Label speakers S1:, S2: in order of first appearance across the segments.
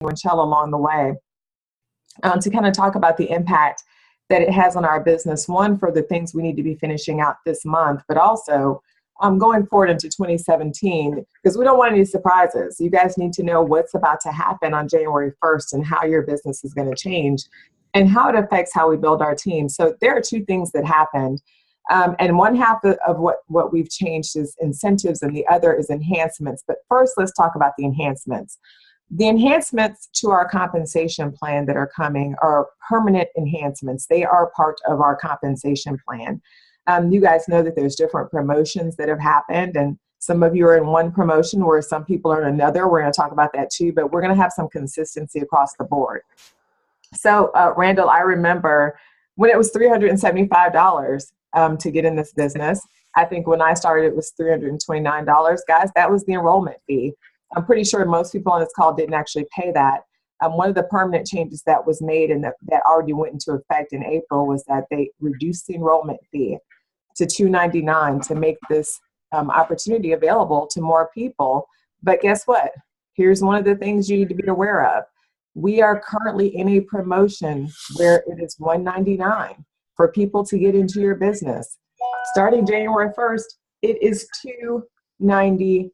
S1: Winchell along the way to kind of talk about the impact that it has on our business. One, for the things we need to be finishing out this month, but also going forward into 2017, because we don't want any surprises. You guys need to know what's about to happen on January 1st and how your business is going to change and how it affects how we build our team. So there are two things that happened. And one half of what we've changed is incentives and the other is enhancements. But first, let's talk about the enhancements. The enhancements to our compensation plan that are coming are permanent enhancements. They are part of our compensation plan. You guys know that there's different promotions that have happened, and some of you are in one promotion where some people are in another. We're going to talk about that too, but we're going to have some consistency across the board. So Randall, I remember when it was $375 to get in this business. I think when I started, it was $329. Guys, that was the enrollment fee. I'm pretty sure most people on this call didn't actually pay that. One of the permanent changes that was made and that already went into effect in April was that they reduced the enrollment fee to $299 to make this opportunity available to more people. But guess what? Here's one of the things you need to be aware of. We are currently in a promotion where it is $199 for people to get into your business. Starting January 1st, it is $299.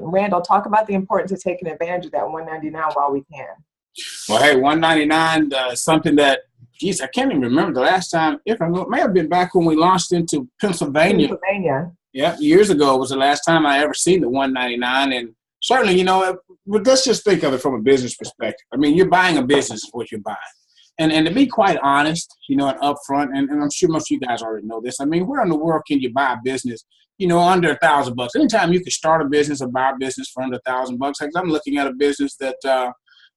S1: Randall, talk about the importance of taking advantage of that $199 while we can.
S2: Well, hey, $199, something that, geez, I can't even remember the last time. If I know, it may have been back when we launched into Pennsylvania. Yeah, years ago was the last time I ever seen the $199. And certainly, you know, let's just think of it from a business perspective. I mean, you're buying a business is what you're buying. And to be quite honest, you know, and upfront, and I'm sure most of you guys already know this. I mean, where in the world can you buy a business, you know, under $1,000? Anytime you can start a business or buy a business for under $1,000, because I'm looking at a business that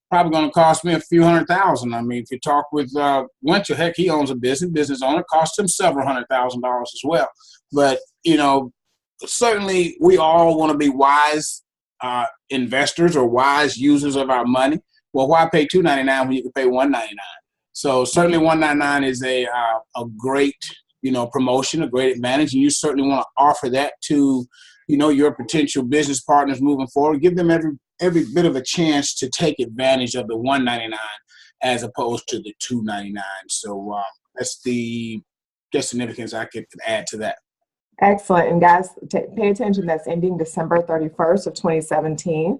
S2: probably going to cost me a few $100,000. I mean, if you talk with Winchell, heck, he owns a business owner, costs him several $100,000 as well. But, you know, certainly we all want to be wise investors or wise users of our money. Well, why pay $299 when you can pay $199? So certainly $199 is a great, you know, promotion, a great advantage, and you certainly want to offer that to, you know, your potential business partners moving forward. Give them every bit of a chance to take advantage of the $199 as opposed to the $299. So that's the significance I could add to that.
S1: Excellent. And guys, pay attention. That's ending December 31st of 2017.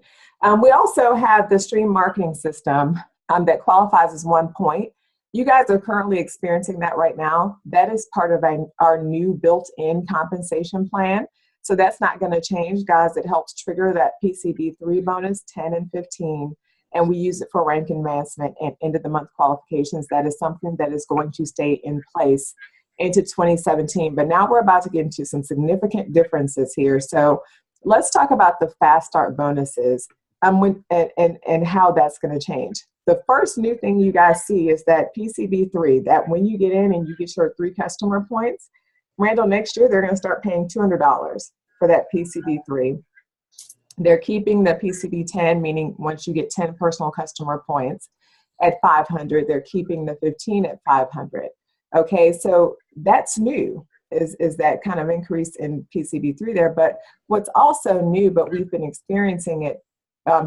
S1: We also have the stream marketing system that qualifies as 1 point. You guys are currently experiencing that right now. That is part of our new built-in compensation plan. So that's not going to change, guys. It helps trigger that PCB3 bonus, 10 and 15, and we use it for rank advancement and end-of-the-month qualifications. That is something that is going to stay in place into 2017. But now we're about to get into some significant differences here. So let's talk about the fast start bonuses and how that's going to change. The first new thing you guys see is that PCB3, that when you get in and you get your 3 customer points, Randall, next year they're going to start paying $200 for that PCB3. They're keeping the PCB10, meaning once you get 10 personal customer points at $500, they're keeping the 15 at $500. Okay, so that's new, is that kind of increase in PCB3 there. But what's also new, but we've been experiencing it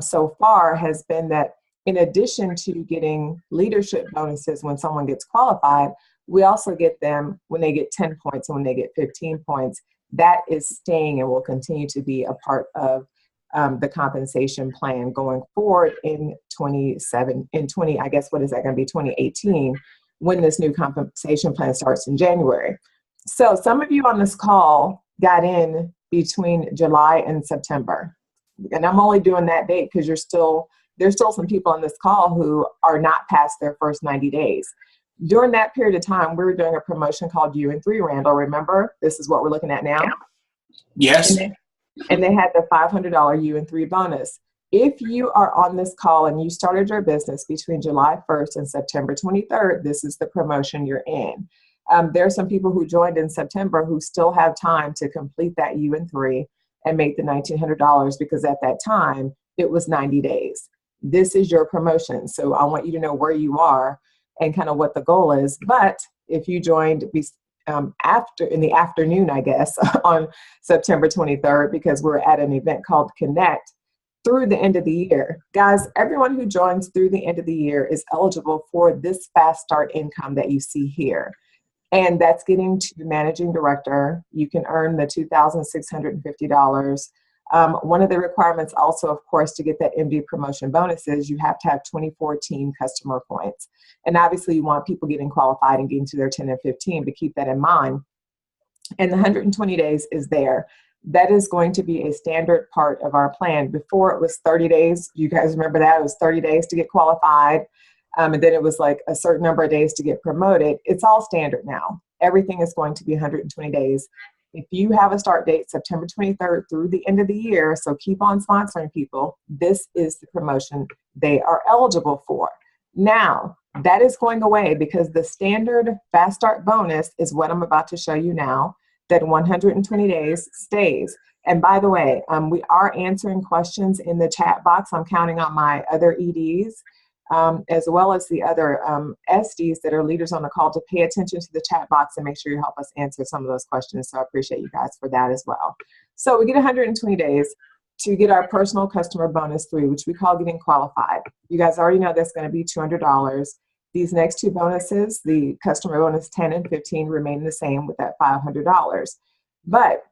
S1: so far, has been that in addition to getting leadership bonuses when someone gets qualified, we also get them when they get 10 points and when they get 15 points. That is staying and will continue to be a part of the compensation plan going forward in 2018, when this new compensation plan starts in January. So some of you on this call got in between July and September. And I'm only doing that date because there's still some people on this call who are not past their first 90 days. During that period of time, we were doing a promotion called U&3, Randall. Remember, this is what we're looking at now?
S2: Yes.
S1: And they had the $500 U&3 bonus. If you are on this call and you started your business between July 1st and September 23rd, this is the promotion you're in. There are some people who joined in September who still have time to complete that U&3 and make the $1,900 because at that time, it was 90 days. This is your promotion. So I want you to know where you are and kind of what the goal is. But if you joined after in the afternoon, I guess, on September 23rd, because we're at an event called Connect, through the end of the year. Guys, everyone who joins through the end of the year is eligible for this fast start income that you see here. And that's getting to managing director. You can earn the $2,650. One of the requirements also, of course, to get that MD promotion bonus is you have to have 2014 customer points. And obviously you want people getting qualified and getting to their 10 and 15, but keep that in mind. And the 120 days is there. That is going to be a standard part of our plan. Before it was 30 days. You guys remember that? It was 30 days to get qualified. And then it was like a certain number of days to get promoted. It's all standard now. Everything is going to be 120 days. If you have a start date, September 23rd through the end of the year, so keep on sponsoring people, this is the promotion they are eligible for. Now, that is going away because the standard fast start bonus is what I'm about to show you now, that 120 days stays. And by the way, we are answering questions in the chat box. I'm counting on my other EDs, as well as the other SDs that are leaders on the call to pay attention to the chat box and make sure you help us answer some of those questions. So I appreciate you guys for that as well. So we get 120 days to get our personal customer bonus 3, which we call getting qualified. You guys already know that's going to be $200. These next 2 bonuses, the customer bonus 10 and 15, remain the same with that $500. But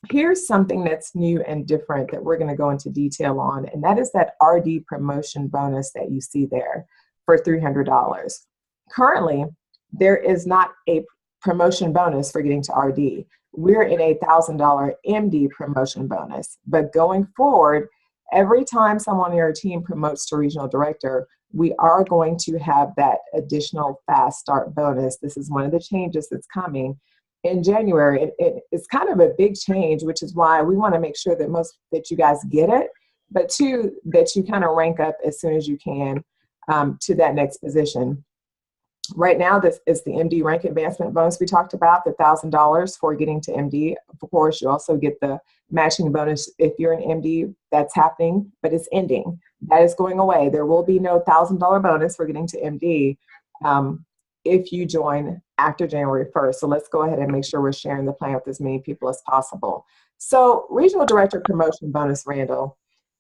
S1: here's something that's new and different that we're going to go into detail on, and that is that RD promotion bonus that you see there for $300. Currently, there is not a promotion bonus for getting to RD. We're in a $1,000 MD promotion bonus, but going forward, every time someone on your team promotes to regional director, we are going to have that additional fast start bonus. This is one of the changes that's coming in January. It's kind of a big change, which is why we want to make sure that you guys get it, but 2, that you kind of rank up as soon as you can to that next position. Right now, this is the MD rank advancement bonus we talked about, the $1,000 for getting to MD. Of course, you also get the matching bonus if you're an MD. That's happening, but it's ending. That is going away. There will be no $1,000 bonus for getting to MD if you join after January 1st. So let's go ahead and make sure we're sharing the plan with as many people as possible. So regional director promotion bonus, Randall.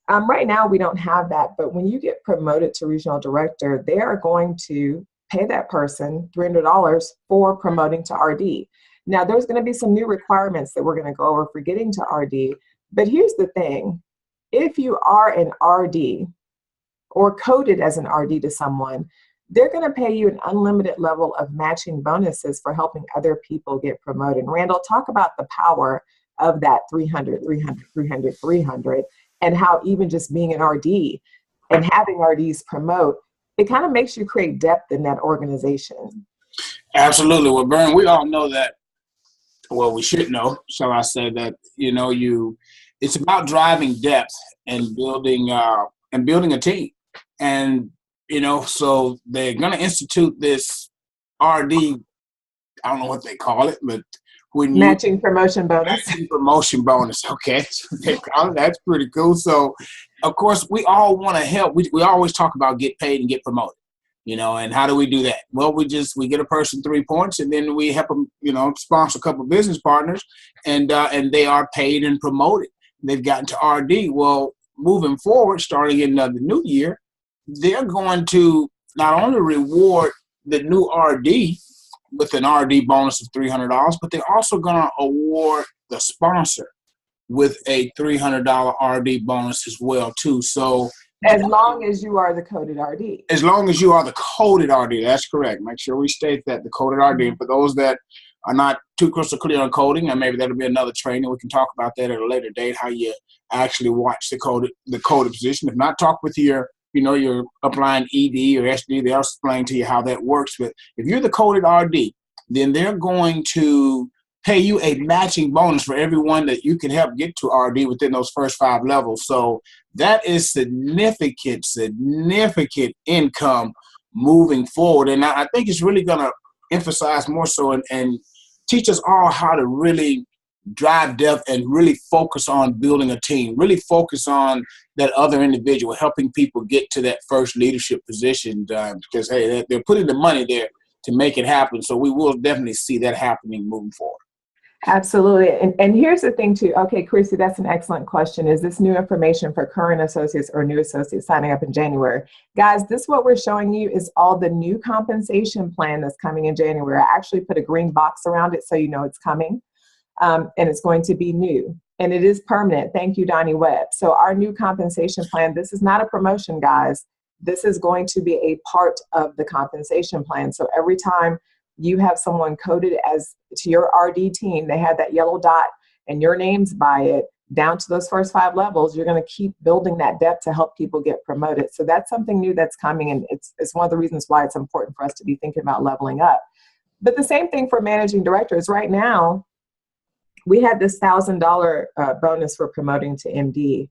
S1: Right now, we don't have that, but when you get promoted to regional director, they are going to pay that person $300 for promoting to RD. Now, there's going to be some new requirements that we're going to go over for getting to RD, but here's the thing. If you are an RD or coded as an RD to someone, they're going to pay you an unlimited level of matching bonuses for helping other people get promoted. Randall, talk about the power of that 300, 300, 300, 300, and how even just being an RD and having RDs promote, it kind of makes you create depth in that organization.
S2: Absolutely. Well, Bern, we all know that, well, we should know, shall I say, that, it's about driving depth and building a team. And, so they're going to institute this RD, I don't know what they call it, but
S1: matching promotion bonus.
S2: Matching promotion bonus, okay. They call it. That's pretty cool. So, of course, we all want to help. We always talk about get paid and get promoted, and how do we do that? Well, we get a person 3 points, and then we help them, sponsor a couple of business partners, and they are paid and promoted. They've gotten to RD. Well, moving forward, starting in the new year, they're going to not only reward the new RD with an RD bonus of $300, but they're also going to award the sponsor with a $300 RD bonus as well, too. So
S1: as long as you are the coded RD.
S2: As long as you are the coded RD, that's correct. Make sure we state that, the coded RD. And for those that are not too crystal clear on coding, and maybe that'll be another training. We can talk about that at a later date, how you actually watch the coded position. If not, talk with your upline ED or SD. They'll explain to you how that works. But if you're the coded RD, then they're going to pay you a matching bonus for everyone that you can help get to RD within those first 5 levels. So that is significant income moving forward. And I think it's really going to emphasize more so and teach us all how to really drive depth and really focus on building a team, really focus on that other individual, helping people get to that first leadership position because, hey, they're putting the money there to make it happen. So we will definitely see that happening moving forward.
S1: Absolutely. And here's the thing too. Okay, Chrissy, that's an excellent question. Is this new information for current associates or new associates signing up in January? Guys, this what we're showing you is all the new compensation plan that's coming in January. I actually put a green box around it so you know it's coming. And it's going to be new. And it is permanent. Thank you, Donnie Webb. So our new compensation plan, this is not a promotion, guys. This is going to be a part of the compensation plan. So every time you have someone coded as to your RD team, they have that yellow dot and your name's by it, down to those first 5 levels, you're going to keep building that depth to help people get promoted. So that's something new that's coming, and it's one of the reasons why it's important for us to be thinking about leveling up. But the same thing for managing directors. Right now, we had this $1,000 bonus for promoting to MD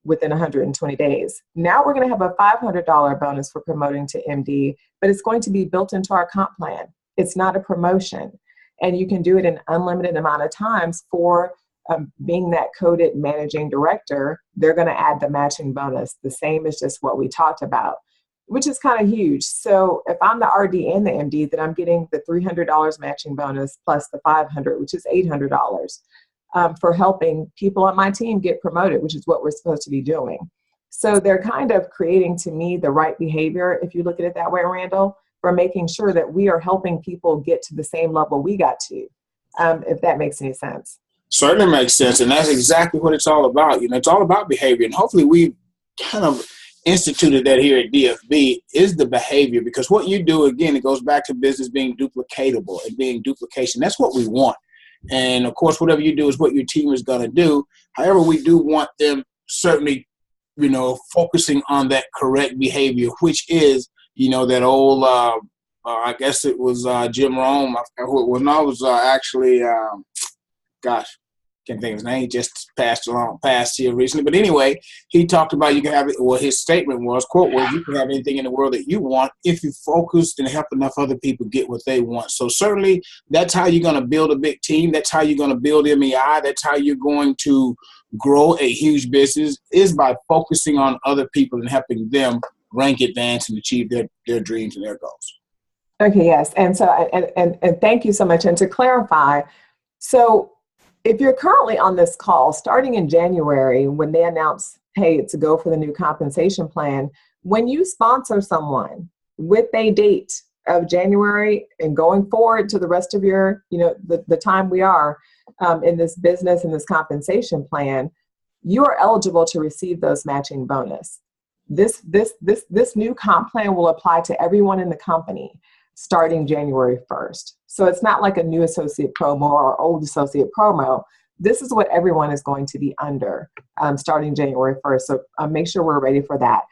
S1: within 120 days. Now we're going to have a $500 bonus for promoting to MD, but it's going to be built into our comp plan. It's not a promotion. And you can do it an unlimited amount of times for being that coded managing director. They're going to add the matching bonus, the same as just what we talked about, which is kind of huge. So if I'm the RD and the MD, then I'm getting the $300 matching bonus plus the $500, which is $800 for helping people on my team get promoted, which is what we're supposed to be doing. So they're kind of creating, to me, the right behavior, if you look at it that way, Randall, for making sure that we are helping people get to the same level we got to, if that makes any sense.
S2: Certainly makes sense, and that's exactly what it's all about. You know, it's all about behavior, and hopefully we kind of instituted that here at DFB is the behavior, because what you do, again, it goes back to business being duplicatable and being duplication. That's what we want. And of course, whatever you do is what your team is going to do. However, we do want them certainly, you know, focusing on that correct behavior, which is, you know, that old, I guess it was Jim Rome. I forgot who it was. No, it was actually, gosh, can't think of his name. He just passed here recently. But anyway, he talked about you can have it. Well, his statement was, quote, was, you can have anything in the world that you want if you focus and help enough other people get what they want. So certainly that's how you're going to build a big team. That's how you're going to build MEI. That's how you're going to grow a huge business, is by focusing on other people and helping them rank, advance, and achieve their dreams and their goals.
S1: Okay, yes. And so, and thank you so much. And to clarify, so if you're currently on this call, starting in January, when they announce, hey, it's a go for the new compensation plan, when you sponsor someone with a date of January and going forward to the rest of your, you know, the time we are in this business and this compensation plan, you are eligible to receive those matching bonus. This new comp plan will apply to everyone in the company starting January 1st. So it's not like a new associate promo or old associate promo. This is what everyone is going to be under starting January 1st. So make sure we're ready for that.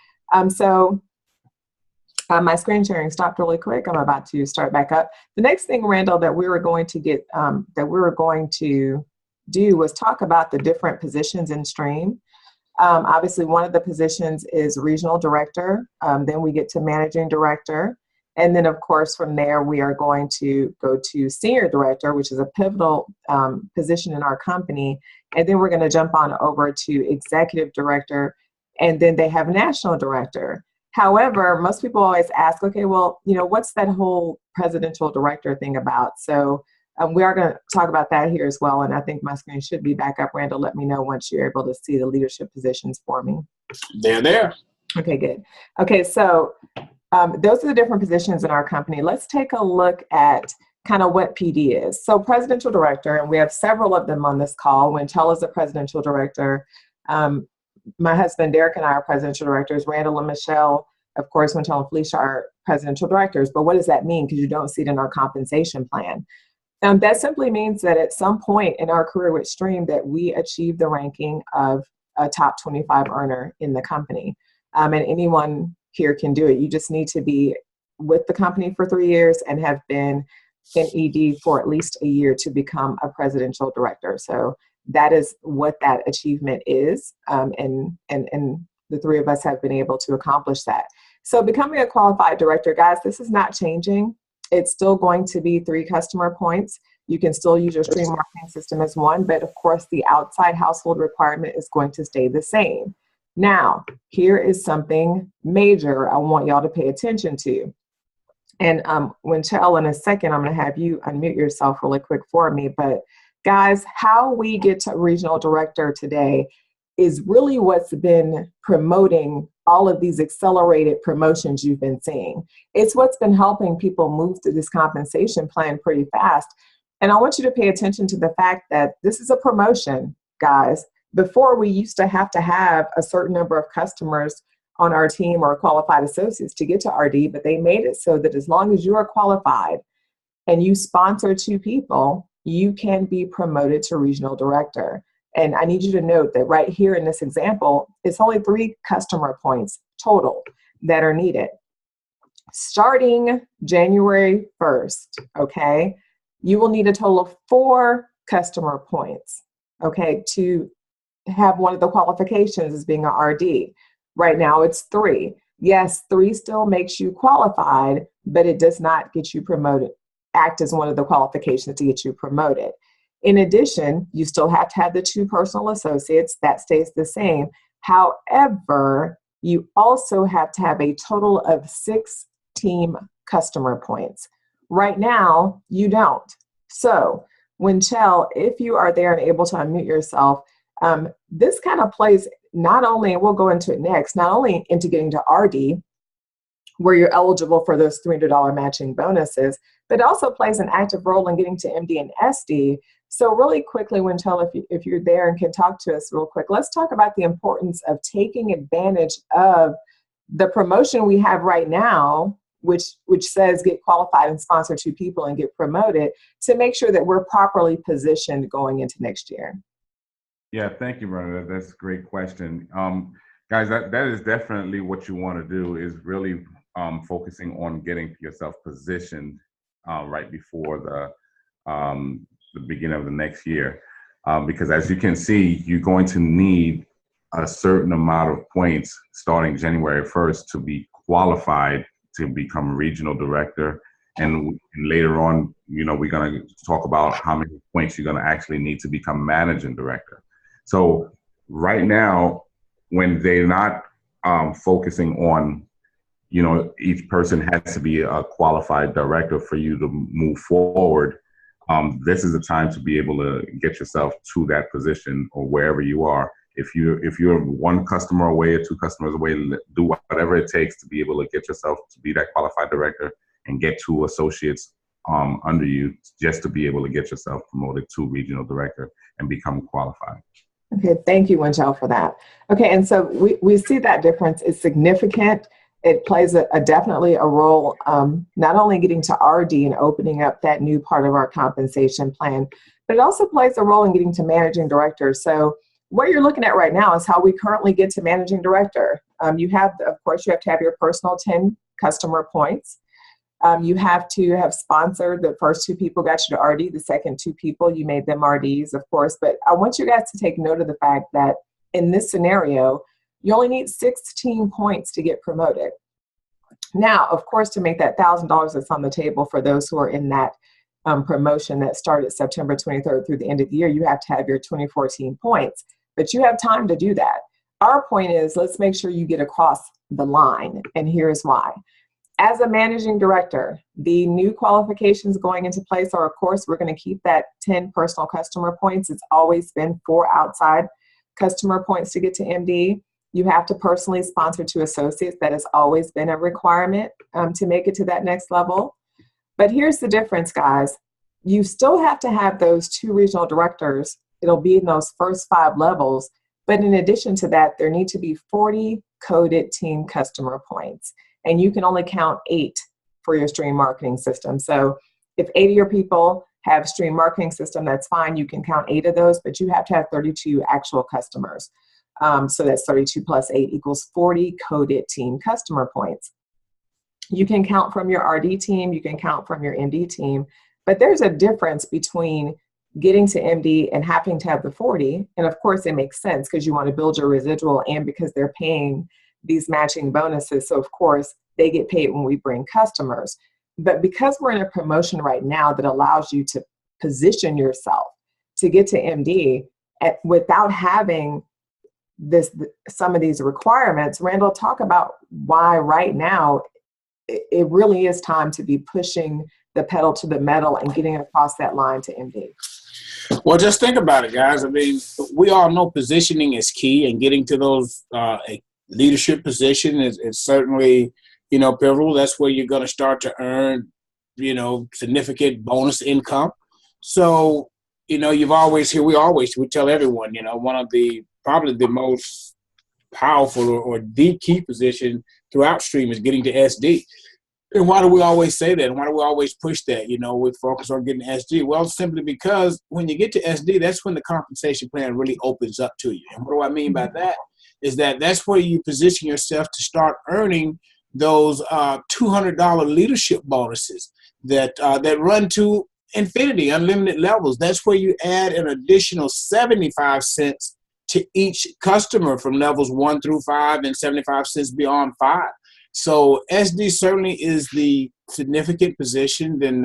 S1: My screen sharing stopped really quick. I'm about to start back up. The next thing, Randall, that we were going to do was talk about the different positions in Stream. Obviously, one of the positions is regional director. Then we get to managing director. And then, of course, from there, we are going to go to senior director, which is a pivotal position in our company. And then we're going to jump on over to executive director. And then they have national director. However, most people always ask, okay, well, you know, what's that whole presidential director thing about? So we are going to talk about that here as well. And I think my screen should be back up. Randall, let me know once you're able to see the leadership positions for me.
S2: They're there.
S1: Okay, good. Okay, so those are the different positions in our company. Let's take a look at kind of what PD is. So presidential director, and we have several of them on this call. Winchell is a presidential director. My husband, Derek, and I are presidential directors. Randall and Michelle, of course, Winchell and Felicia are presidential directors. But what does that mean? Because you don't see it in our compensation plan. That simply means that at some point in our career with Stream that we achieve the ranking of a top 25 earner in the company. And anyone here can do it. You just need to be with the company for 3 years and have been in ED for at least a year to become a presidential director. So that is what that achievement is. And the three of us have been able to accomplish that. So becoming a qualified director, guys, this is not changing. It's still going to be 3 customer points. You can still use your Stream marketing system as 1, but of course the outside household requirement is going to stay the same. Now, here is something major I want y'all to pay attention to. And Winchell, in a second, I'm going to have you unmute yourself really quick for me. But guys, how we get to regional director today is really what's been promoting all of these accelerated promotions you've been seeing. It's what's been helping people move through this compensation plan pretty fast. And I want you to pay attention to the fact that this is a promotion, guys. Before, we used to have a certain number of customers on our team or qualified associates to get to RD, but they made it so that as long as you are qualified and you sponsor 2 people, you can be promoted to regional director. And I need you to note that right here in this example, it's only 3 customer points total that are needed. Starting January 1st, okay, you will need a total of 4 customer points, okay, to have one of the qualifications as being a RD. Right now it's 3. Yes, 3 still makes you qualified, but it does not get you promoted, act as one of the qualifications to get you promoted. In addition, you still have to have the 2 personal associates. That stays the same. However, you also have to have a total of 6 team customer points. Right now, you don't. So, Winchell, if you are there and able to unmute yourself, this kind of plays not only, and we'll go into it next, not only into getting to RD, where you're eligible for those $300 matching bonuses, but also plays an active role in getting to MD and SD. So really quickly, Winchell, if you're there and can talk to us real quick, let's talk about the importance of taking advantage of the promotion we have right now, which says get qualified and sponsor 2 people and get promoted, to make sure that we're properly positioned going into next year.
S3: Yeah, thank you, Brenda. That's a great question. Guys, that is definitely what you want to do, is really focusing on getting yourself positioned right before the beginning of the next year. Because as you can see, you're going to need a certain amount of points starting January 1st to be qualified to become regional director. And later on, we're going to talk about how many points you're going to actually need to become managing director. So right now, when they're not focusing on, each person has to be a qualified director for you to move forward, this is the time to be able to get yourself to that position or wherever you are. If you're 1 customer away or 2 customers away, do whatever it takes to be able to get yourself to be that qualified director and get 2 associates under you, just to be able to get yourself promoted to regional director and become qualified.
S1: Okay, thank you, Winchell, for that. Okay, and so we see that difference is significant. It plays definitely a role, not only getting to RD and opening up that new part of our compensation plan, but it also plays a role in getting to managing director. So what you're looking at right now is how we currently get to managing director. You have to have your personal 10 customer points. You have to have sponsored. The first 2 people got you to RD. The second 2 people, you made them RDs, of course. But I want you guys to take note of the fact that in this scenario, you only need 16 points to get promoted. Now, of course, to make that $1,000 that's on the table for those who are in that promotion that started September 23rd through the end of the year, you have to have your 2014 points. But you have time to do that. Our point is, let's make sure you get across the line. And here's why. As a managing director, the new qualifications going into place are, of course, we're going to keep that 10 personal customer points. It's always been 4 outside customer points to get to MD. You have to personally sponsor 2 associates. That has always been a requirement to make it to that next level. But here's the difference, guys. You still have to have those 2 regional directors. It'll be in those first 5 levels. But in addition to that, there need to be 40 coded team customer points. And you can only count 8 for your stream marketing system. So if 8 of your people have stream marketing system, that's fine. You can count 8 of those, but you have to have 32 actual customers. So that's 32 plus 8 equals 40 coded team customer points. You can count from your RD team, you can count from your MD team, but there's a difference between getting to MD and having to have the 40. And of course, it makes sense because you want to build your residual and because they're paying these matching bonuses. So of course, they get paid when we bring customers. But because we're in a promotion right now that allows you to position yourself to get to MD without having some of these requirements, Randall, talk about why right now it really is time to be pushing the pedal to the metal and getting across that line to MD.
S2: Well, just think about it, guys. I mean, we all know positioning is key, and getting to those leadership position is certainly, pivotal. That's where you're going to start to earn, significant bonus income. So, we tell everyone, one of probably the most powerful or the key position throughout stream is getting to SD. And why do we always say that? And why do we always push that? We focus on getting SD. Well, simply because when you get to SD, that's when the compensation plan really opens up to you. And what do I mean by that? Is that's where you position yourself to start earning those $200 leadership bonuses that run to infinity, unlimited levels. That's where you add an additional 75 cents to each customer from levels 1 through 5 and 75 cents beyond 5. So SD certainly is the significant position, then,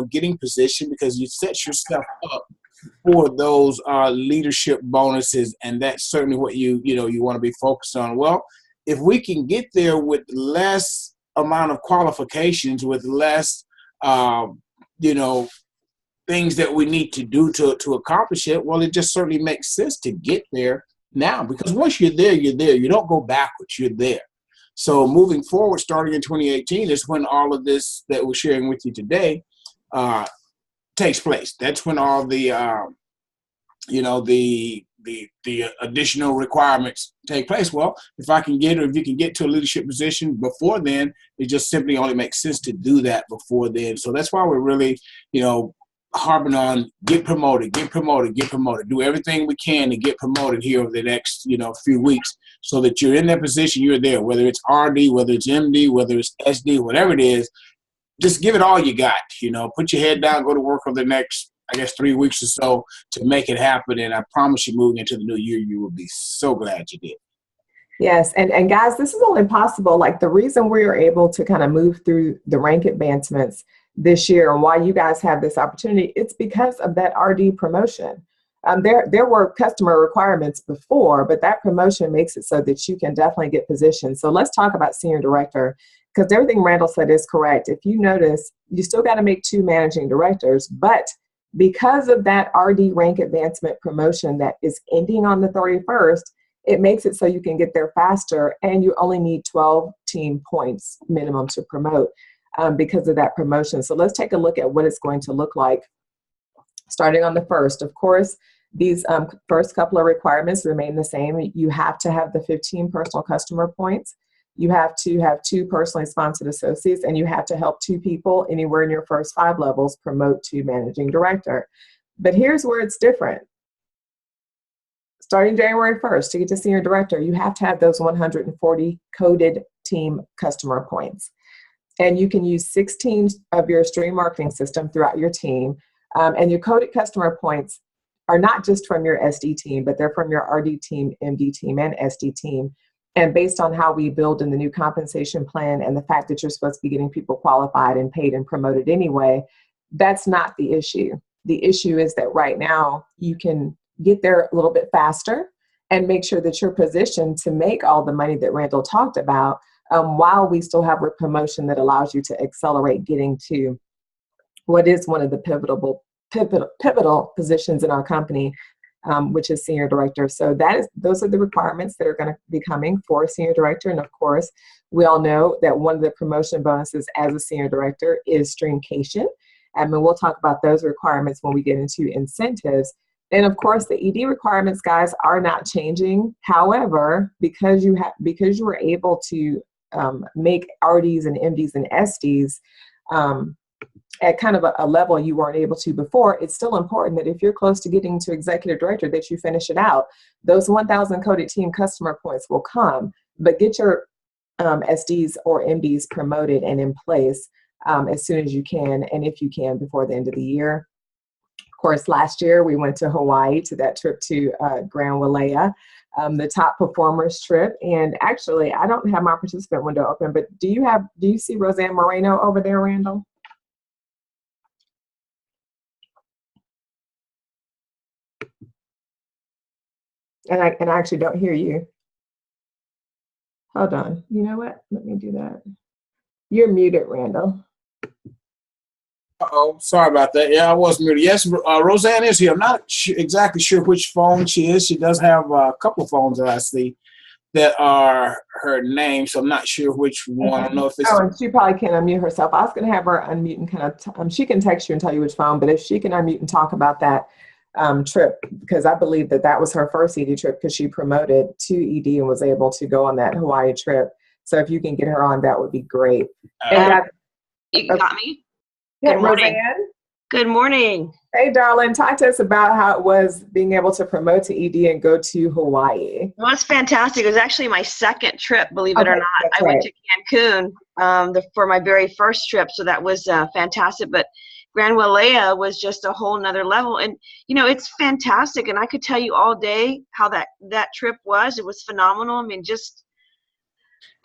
S2: getting positioned because you set yourself up for those leadership bonuses. And that's certainly what you want to be focused on. Well, if we can get there with less amount of qualifications, with less, things that we need to do to accomplish it, well, it just certainly makes sense to get there now, because once you're there, you're there. You don't go backwards, you're there. So moving forward, starting in 2018, is when all of this that we're sharing with you today takes place. That's when all the additional requirements take place. Well, if you can get to a leadership position before then, it just simply only makes sense to do that before then. So that's why we're really, harping on get promoted. Do everything we can to get promoted here over the next, few weeks, so that you're in that position, you're there, whether it's RD, whether it's MD, whether it's SD, whatever it is, just give it all you got, put your head down, go to work over the next, 3 weeks or so to make it happen. And I promise you, moving into the new year, you will be so glad you did.
S1: Yes. And guys, this is only possible. Like, the reason we are able to kind of move through the rank advancements this year and why you guys have this opportunity, it's because of that RD promotion. There were customer requirements before, but that promotion makes it so that you can definitely get positioned. So let's talk about senior director, because everything Randall said is correct. If you notice, you still got to make 2 managing directors, but because of that RD rank advancement promotion that is ending on the 31st, it makes it so you can get there faster, and you only need 12 team points minimum to promote because of that promotion. So let's take a look at what it's going to look like starting on the 1st. Of course, these first couple of requirements remain the same. You have to have the 15 personal customer points. You have to have 2 personally sponsored associates, and you have to help 2 people anywhere in your first 5 levels promote to managing director. But here's where it's different. Starting January 1st, to get to senior director, you have to have those 140 coded team customer points. And you can use 16 of your stream marketing system throughout your team. And your coded customer points are not just from your SD team, but they're from your RD team, MD team, and SD team. And based on how we build in the new compensation plan and the fact that you're supposed to be getting people qualified and paid and promoted anyway, that's not the issue. The issue is that right now you can get there a little bit faster and make sure that you're positioned to make all the money that Randall talked about, while we still have a promotion that allows you to accelerate getting to what is one of the pivotal positions in our company, which is senior director. So those are the requirements that are going to be coming for senior director. And of course, we all know that one of the promotion bonuses as a senior director is streamcation. And we'll talk about those requirements when we get into incentives. And of course, the ED requirements, guys, are not changing. However, because you were able to make RDs and MDs and SDs at kind of a level you weren't able to before, it's still important that if you're close to getting to executive director, that you finish it out. Those 1,000 coded team customer points will come, but get your SDs or MDs promoted and in place as soon as you can, and if you can, before the end of the year. Of course, last year we went to Hawaii to that trip to Grand Wailea, the top performers trip. And actually, I don't have my participant window open, but do you see Roseanne Moreno over there, Randall? And I actually don't hear you. Hold on. You know what? Let me do that. You're muted, Randall.
S2: Uh-oh, sorry about that. Yeah, I was muted. Yes, Roseanne is here. I'm not exactly sure which phone she is. She does have a couple of phones that I see that are her name, so I'm not sure which one. I don't know if it's...
S1: Oh, and she probably can't unmute herself. I was going to have her unmute and kind of, she can text you and tell you which phone, but if she can unmute and talk about that trip, because I believe that that was her first ED trip because she promoted to ED and was able to go on that Hawaii trip. So if you can get her on, that would be great.
S4: You got me?
S1: Yeah,
S4: Good morning.
S1: Roseanne?
S4: Good morning.
S1: Hey, darling, talk to us about how it was being able to promote to ED and go to Hawaii.
S4: Well, it's fantastic. It was actually my second trip, believe it or not. I went to Cancun for my very first trip, so that was fantastic. But Grand Wailea was just a whole nother level. And, you know, it's fantastic. And I could tell you all day how that trip was. It was phenomenal. I mean,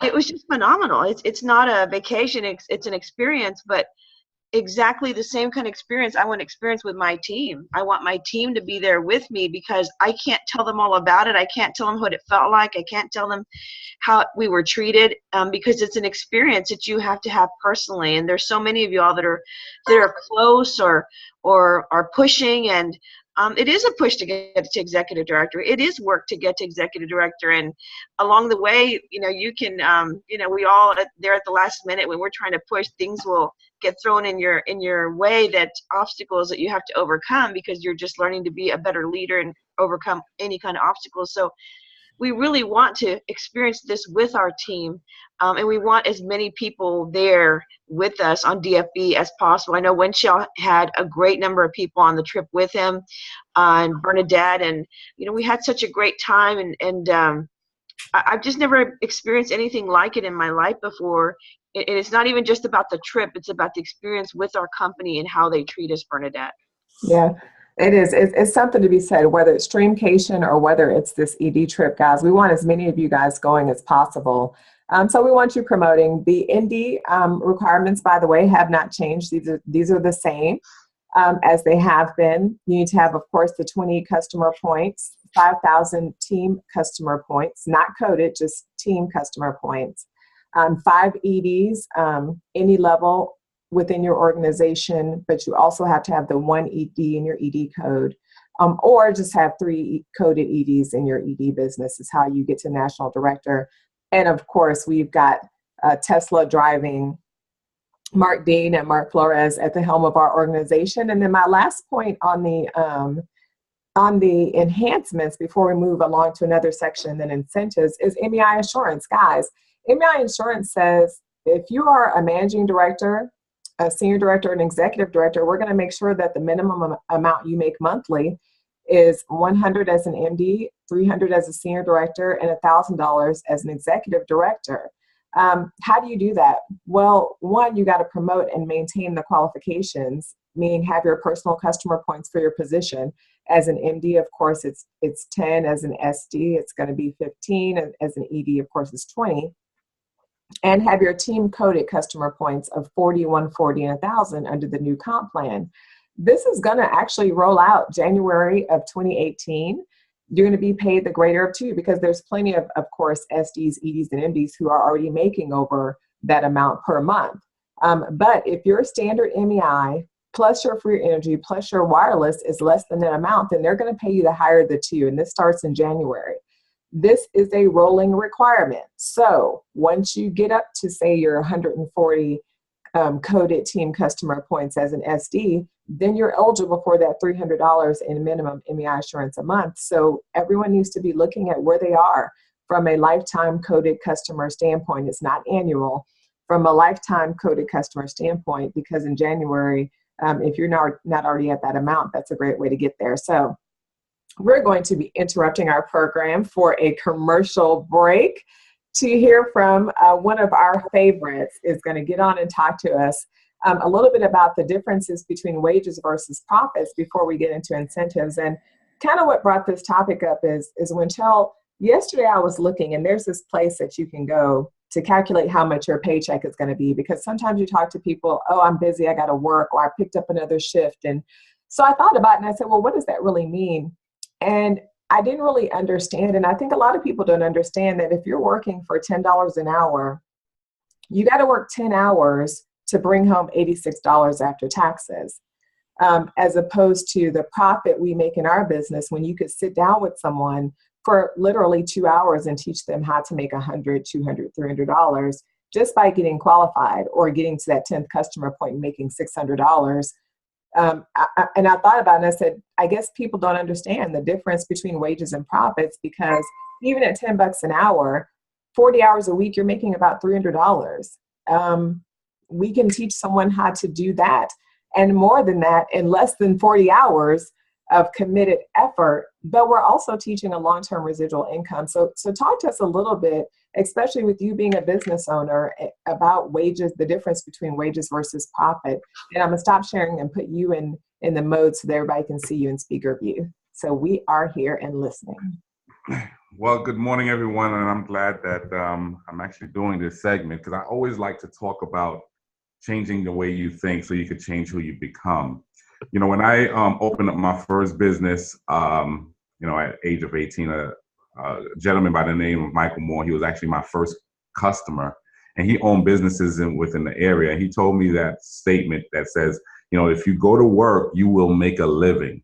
S4: it was just phenomenal. It's not a vacation. It's an experience, but exactly the same kind of experience I want to experience with my team. I want my team to be there with me because I can't tell them all about it. I can't tell them what it felt like. I can't tell them how we were treated because it's an experience that you have to have personally. And there's so many of you all that are close or are pushing, and it is a push to get to executive director. It is work to get to executive director, and along the way, you know, you can, you know, we all there at the last minute when we're trying to push, things will get thrown in your way, that obstacles that you have to overcome because you're just learning to be a better leader and overcome any kind of obstacles. So we really want to experience this with our team, and we want as many people there with us on DFB as possible. I know Winchell had a great number of people on the trip with him, and Bernadette, and you know, we had such a great time, and I've just never experienced anything like it in my life before. It's not even just about the trip, it's about the experience with our company and how they treat us, Bernadette.
S1: Yeah, it is. It's something to be said, whether it's Streamcation or whether it's this ED trip, guys. We want as many of you guys going as possible. So we want you promoting. The ND requirements, by the way, have not changed. These are the same as they have been. You need to have, of course, the 20 customer points, 5,000 team customer points, not coded, just team customer points. 5 EDs, any level within your organization, but you also have to have the 1 ED in your ED code, or just have 3 coded EDs in your ED business is how you get to national director. And of course, we've got Tesla driving Mark Dean and Mark Flores at the helm of our organization. And then my last point on the enhancements before we move along to another section, then incentives, is MEI Insurance. Guys, MEI Insurance says if you are a managing director, a senior director, and executive director, we're going to make sure that the minimum amount you make monthly is $100 as an MD, $300 as a senior director, and $1,000 as an executive director. How do you do that? Well, one, you got to promote and maintain the qualifications, meaning have your personal customer points for your position. As an MD, of course, it's 10. As an SD, it's going to be 15. And as an ED, of course, it's 20. And have your team coded customer points of 40, 140, and 1,000 under the new comp plan. This is going to actually roll out January of 2018. You're going to be paid the greater of 2 because there's plenty of course, SDs, EDs, and MDs who are already making over that amount per month. But if your standard MEI plus your free energy plus your wireless is less than that amount, then they're going to pay you the higher of the 2, and this starts in January. This is a rolling requirement. So once you get up to, say, your 140 coded team customer points as an SD, then you're eligible for that $300 in minimum MEI insurance a month. So everyone needs to be looking at where they are from a lifetime coded customer standpoint. It's not annual. From a lifetime coded customer standpoint, because in January, if you're not already at that amount, that's a great way to get there. So we're going to be interrupting our program for a commercial break to hear from one of our favorites. Is going to get on and talk to us a little bit about the differences between wages versus profits before we get into incentives. And kind of what brought this topic up is Winchell, yesterday I was looking, and there's this place that you can go to calculate how much your paycheck is going to be, because sometimes you talk to people, oh, I'm busy, I got to work, or I picked up another shift. And so I thought about it and I said, well, what does that really mean? And I didn't really understand. And I think a lot of people don't understand that if you're working for $10 an hour you got to work 10 hours to bring home $86 after taxes, as opposed to the profit we make in our business when you could sit down with someone for literally 2 hours and teach them how to make $100, $200, $300 just by getting qualified or getting to that 10th customer point and making $600. And I thought about it and I said, I guess people don't understand the difference between wages and profits, because even at $10 an hour, 40 hours a week, you're making about $300. We can teach someone how to do that and more than that in less than 40 hours of committed effort, but we're also teaching a long-term residual income. So talk to us a little bit, especially with you being a business owner, about wages, the difference between wages versus profit. And I'm gonna stop sharing and put you in the mode so that everybody can see you in speaker view. So we are here and listening.
S3: Well, good morning, everyone. And I'm glad that I'm actually doing this segment, because I always like to talk about changing the way you think so you could change who you become. You know, when I opened up my first business, you know, at age of 18, a gentleman by the name of Michael Moore, he was actually my first customer, and he owned businesses within the area. He told me that statement that says, you know, if you go to work, you will make a living,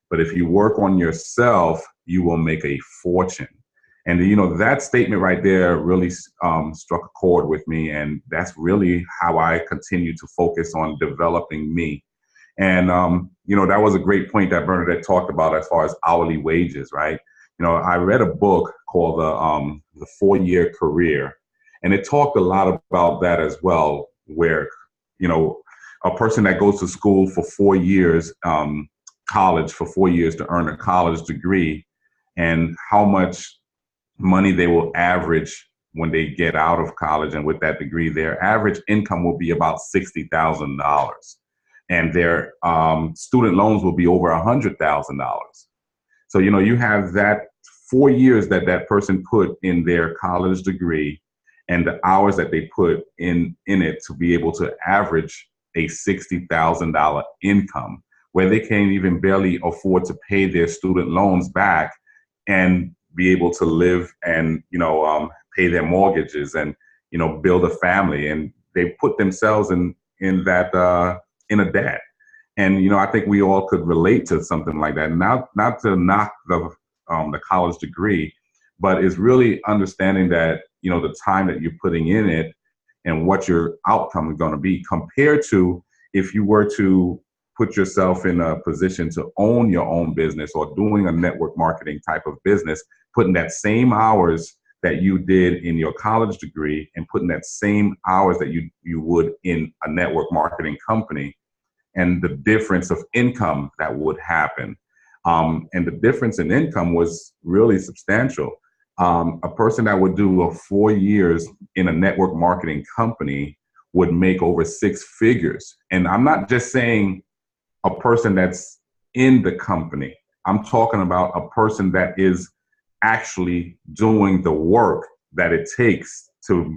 S3: but if you work on yourself, you will make a fortune. And, you know, that statement right there really struck a chord with me. And that's really how I continue to focus on developing me. And, you know, that was a great point that Bernadette talked about as far as hourly wages, right? You know, I read a book called The 4-Year Career, and it talked a lot about that as well, where, you know, a person that goes to school for 4 years, college for 4 years to earn a college degree, and how much money they will average when they get out of college. And with that degree, their average income will be about $60,000. And their student loans will be over $100,000. So, you know, you have that 4 years that that person put in their college degree and the hours that they put in it to be able to average a $60,000 income, where they can't even barely afford to pay their student loans back and be able to live and, you know, pay their mortgages and, you know, build a family. And they put themselves in that, in a debt. And, you know, I think we all could relate to something like that. Not to knock the college degree, but it's really understanding that, you know, the time that you're putting in it and what your outcome is going to be, compared to if you were to put yourself in a position to own your own business or doing a network marketing type of business, putting that same hours that you did in your college degree and putting that same hours that you would in a network marketing company, and the difference of income that would happen. And the difference in income was really substantial. A person that would do 4 years in a network marketing company would make over 6 figures. And I'm not just saying a person that's in the company. I'm talking about a person that is actually doing the work that it takes to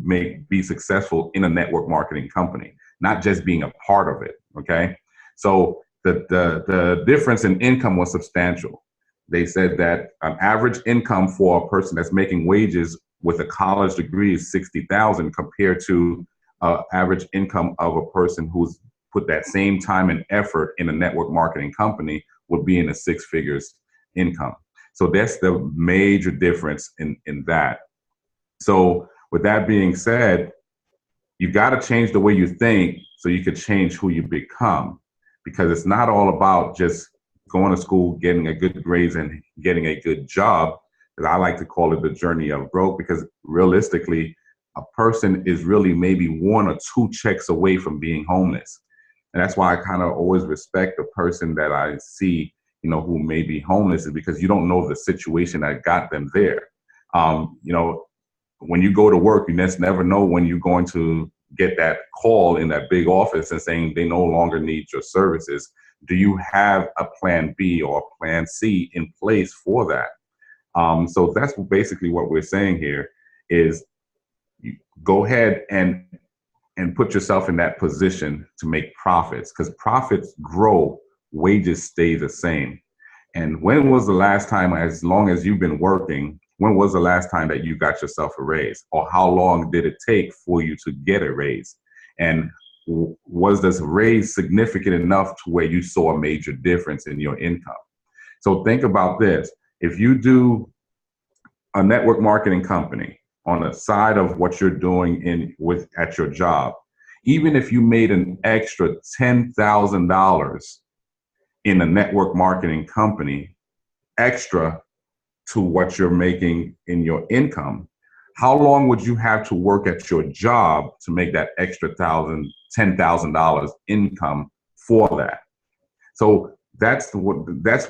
S3: be successful in a network marketing company, not just being a part of it. Okay. So the difference in income was substantial. They said that an average income for a person that's making wages with a college degree is $60,000 compared to average income of a person who's put that same time and effort in a network marketing company would be in a 6 figures income. So that's the major difference in that. So with that being said, you got to change the way you think so you could change who you become, because it's not all about just going to school, getting a good grades and getting a good job. Because I like to call it the journey of broke, because realistically, a person is really maybe 1 or 2 checks away from being homeless. And that's why I kind of always respect the person that I see, you know, who may be homeless, is because you don't know the situation that got them there. You know, when you go to work, you just never know when you're going to get that call in that big office and saying they no longer need your services. Do you have a plan B or a plan C in place for that? So that's basically what we're saying here is you go ahead and put yourself in that position to make profits, because profits grow, wages stay the same. And when was the last time, as long as you've been working, when was the last time that you got yourself a raise? Or how long did it take for you to get a raise? And was this raise significant enough to where you saw a major difference in your income? So think about this. If you do a network marketing company on the side of what you're doing at your job, even if you made an extra $10,000 in a network marketing company, extra to what you're making in your income, how long would you have to work at your job to make that extra $10,000 income for that? So that's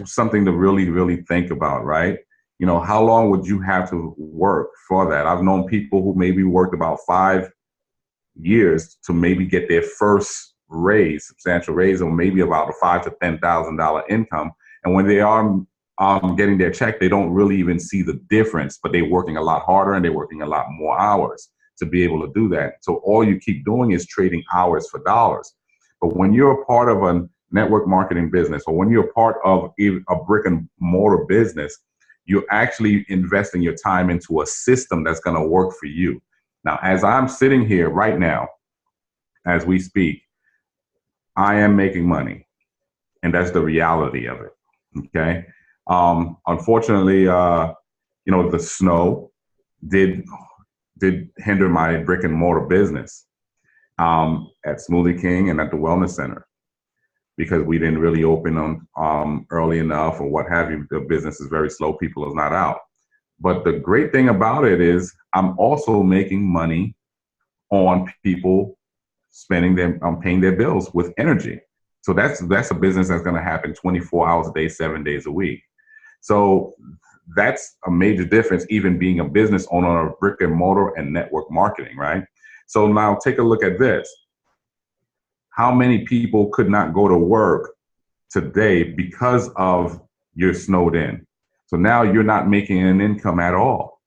S3: something to really think about, right? You know, how long would you have to work for that? I've known people who maybe worked about 5 years to maybe get their first raise, substantial raise, or maybe about a $5,000 to $10,000 income. And when they are getting their check, they don't really even see the difference, but they're working a lot harder and they're working a lot more hours to be able to do that. So all you keep doing is trading hours for dollars. But when you're a part of a network marketing business, or when you're a part of a brick and mortar business, you're actually investing your time into a system that's going to work for you. Now, as I'm sitting here right now, as we speak, I am making money, and that's the reality of it. Okay. Unfortunately, the snow did hinder my brick and mortar business at Smoothie King and at the Wellness Center, because we didn't really open on early enough or what have you. The business is very slow. People is not out. But the great thing about it is I'm also making money on people paying their bills with energy. So that's a business that's going to happen 24 hours a day, 7 days a week. So that's a major difference, even being a business owner of brick and mortar and network marketing, right? So now take a look at this. How many people could not go to work today because of you're snowed in? So now you're not making an income at all,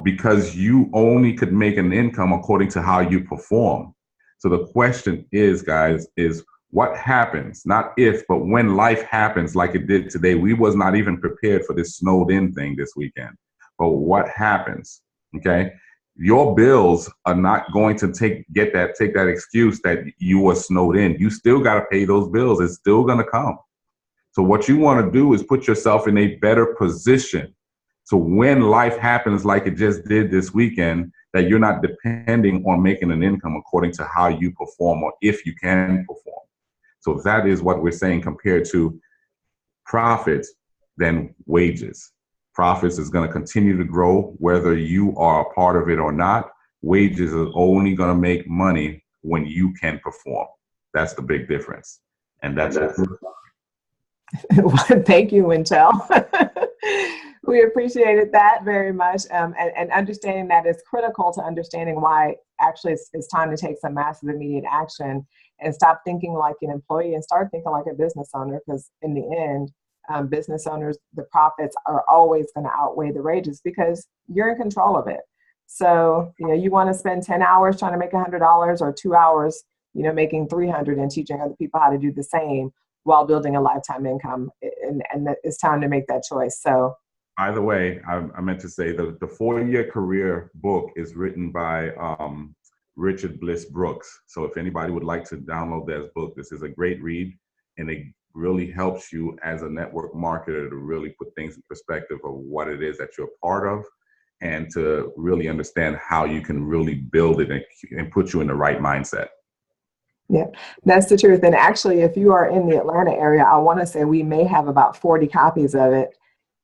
S3: because you only could make an income according to how you perform. So the question is, guys, is what happens, not if, but when life happens like it did today. We was not even prepared for this snowed in thing this weekend. But what happens, okay? Your bills are not going to take that excuse that you were snowed in. You still got to pay those bills. It's still going to come. So what you want to do is put yourself in a better position. So when life happens like it just did this weekend, that you're not depending on making an income according to how you perform or if you can perform. So that is what we're saying compared to profits than wages. Profits is going to continue to grow whether you are a part of it or not. Wages are only going to make money when you can perform. That's the big difference. And that's it.
S1: Thank you, Wintel. We appreciated that very much. And understanding that is critical to understanding why actually it's time to take some massive immediate action and stop thinking like an employee and start thinking like a business owner, because in the end, business owners, the profits are always going to outweigh the wages because you're in control of it. So, you want to spend 10 hours trying to make $100 or 2 hours, making 300 and teaching other people how to do the same while building a lifetime income. And it's time to make that choice. So,
S3: by the way, I meant to say the 4-Year Career book is written by Richard Bliss Brooks. So if anybody would like to download that book, this is a great read, and it really helps you as a network marketer to really put things in perspective of what it is that you're part of, and to really understand how you can really build it and put you in the right mindset.
S1: Yeah, that's the truth. And actually, if you are in the Atlanta area, I want to say we may have about 40 copies of it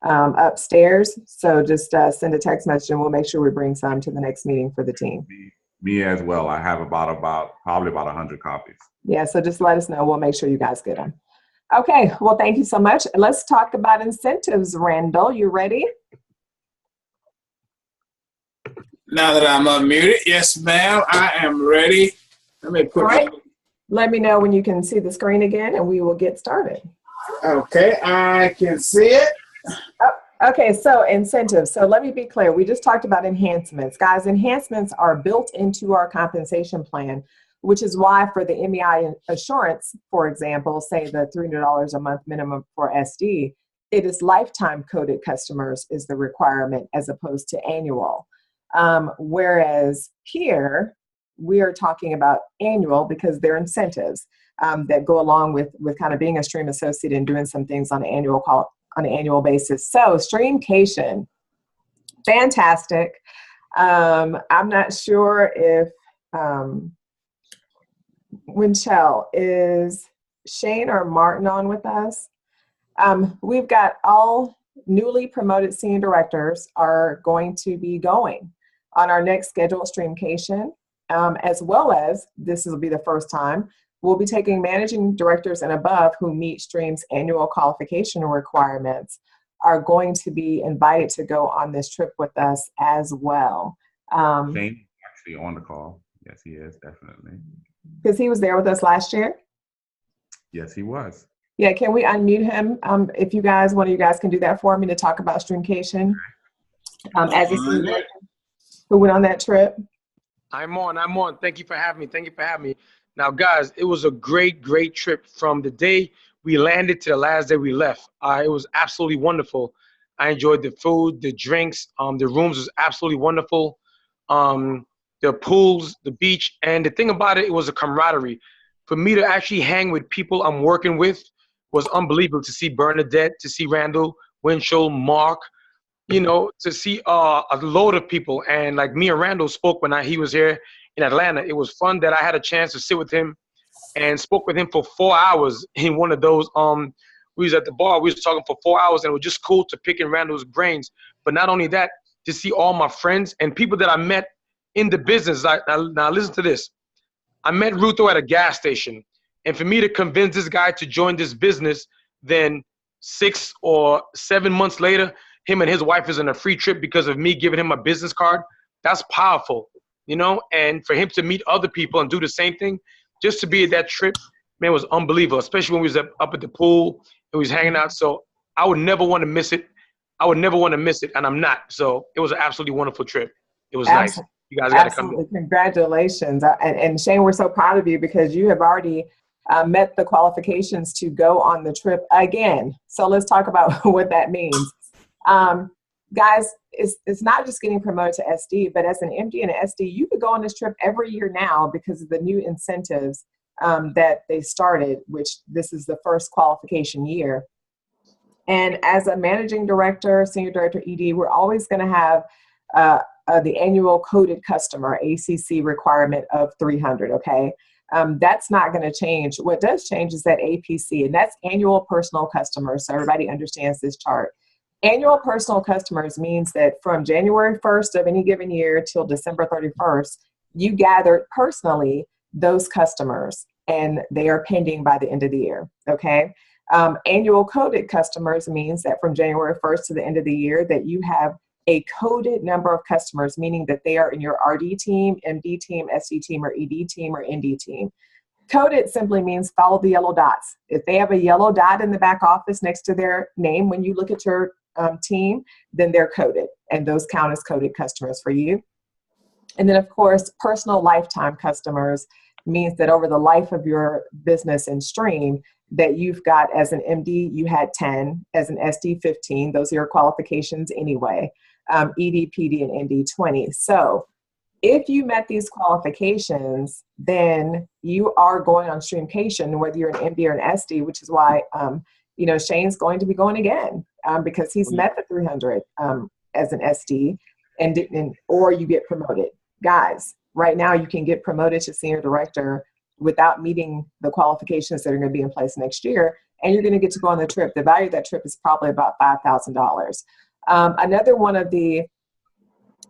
S1: upstairs. So just send a text message and we'll make sure we bring some to the next meeting for the team.
S3: Me as well. I have probably about 100 copies.
S1: Yeah, so just let us know. We'll make sure you guys get them. Okay, well, thank you so much. Let's talk about incentives. Randall, you ready?
S2: Now that I'm unmuted, yes, ma'am, I am ready. Let me put. All right.
S1: Let me know when you can see the screen again, and we will get started.
S2: Okay, I can see it.
S1: Oh, okay, so incentives. So let me be clear. We just talked about enhancements. Guys, enhancements are built into our compensation plan, which is why for the MEI assurance, for example, say the $300 a month minimum for SD, it is lifetime coded customers is the requirement as opposed to annual. Whereas here, we are talking about annual because they're incentives that go along with kind of being a Stream associate and doing some things on an annual basis. So Streamcation, fantastic. I'm not sure if Winchell, is Shane or Martin on with us? We've got all newly promoted senior directors are going to be going on our next scheduled Streamcation, as well as, this will be the first time, we'll be taking managing directors and above who meet Stream's annual qualification requirements are going to be invited to go on this trip with us as well.
S3: Shane actually on the call. Yes, he is, definitely.
S1: Because he was there with us last year?
S3: Yes, he was.
S1: Yeah, can we unmute him? If you guys, one of you guys can do that for me to talk about Streamcation as a senior who went on that trip.
S5: I'm on. Thank you for having me. Now, guys, it was a great trip from the day we landed to the last day we left. It was absolutely wonderful. I enjoyed the food, the drinks, the rooms was absolutely wonderful. The pools, the beach, and the thing about it, it was a camaraderie. For me to actually hang with people I'm working with was unbelievable. To see Bernadette, to see Randall, Winchell, Mark, to see a load of people. And like me and Randall spoke when he was here in Atlanta. It was fun that I had a chance to sit with him and spoke with him for 4 hours in one of those. We was at the bar, we was talking for 4 hours, and it was just cool to pick in Randall's brains. But not only that, to see all my friends and people that I met in the business. Now listen to this. I met Rutho at a gas station. And for me to convince this guy to join this business, then 6 or 7 months later, him and his wife is on a free trip because of me giving him a business card. That's powerful, and for him to meet other people and do the same thing, just to be at that trip, man, was unbelievable, especially when we was up at the pool and we was hanging out. So I would never want to miss it. And I'm not. So it was an absolutely wonderful trip. It was nice. You guys got to come.
S1: Congratulations. And Shane, we're so proud of you because you have already met the qualifications to go on the trip again. So let's talk about what that means. Guys, it's not just getting promoted to SD, but as an MD and an SD, you could go on this trip every year now because of the new incentives that they started, which this is the first qualification year. And as a managing director, senior director, ED, we're always going to have the annual coded customer ACC requirement of 300, okay? That's not going to change. What does change is that APC, and that's annual personal customers, so everybody understands this chart. Annual personal customers means that from January 1st of any given year till December 31st, you gathered personally those customers, and they are pending by the end of the year, okay? Annual coded customers means that from January 1st to the end of the year that you have a coded number of customers, meaning that they are in your RD team, MD team, SD team, or ED team, or ND team. Coded simply means follow the yellow dots. If they have a yellow dot in the back office next to their name when you look at your team, then they're coded, and those count as coded customers for you. And then, of course, personal lifetime customers means that over the life of your business and Stream, that you've got, as an MD, you had 10, as an SD, 15. Those are your qualifications anyway. ED, PD, and ND, 20. So if you met these qualifications, then you are going on Streamcation, whether you're an MD or an SD, which is why Shane's going to be going again because he's met the 300 as an SD, or you get promoted. Guys, right now you can get promoted to senior director without meeting the qualifications that are going to be in place next year, and you're going to get to go on the trip. The value of that trip is probably about $5,000. Another one of the